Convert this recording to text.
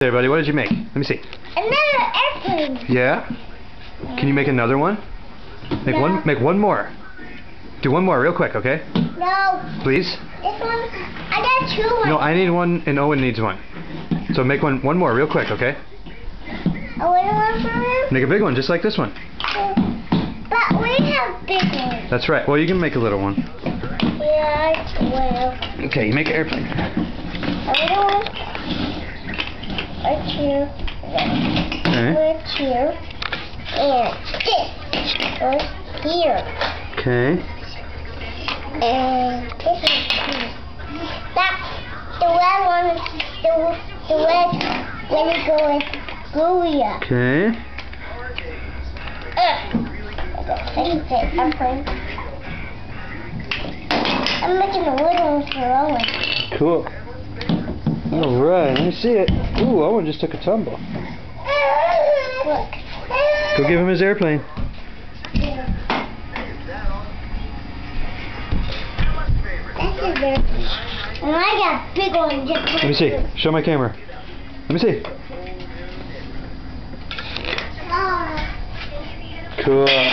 Hey everybody, what did you make? Let me see. Another airplane. Yeah? Can you make another one? Make one more. Do one more real quick, okay? No. Please? This one, I got two. No, I need one and Owen needs one. So make one more real quick, okay? A little one for him? Make a big one, just like this one. But we have big ones. That's right. Well, you can make a little one. Yeah, I will. Okay, you make an airplane. A little one. Right here. Okay. Right here. And this. Right here. Okay. And this is here. That, the red one is the red. Let me go with Booyah. Okay. Airplane. I'm making a little one for Owen. Cool. Alright, let me see it. Ooh, Owen just took a tumble. Look. Go give him his airplane. That's his airplane. And I got a big one just like Let me see. this. Show my camera. Let me see. Ah. Cool.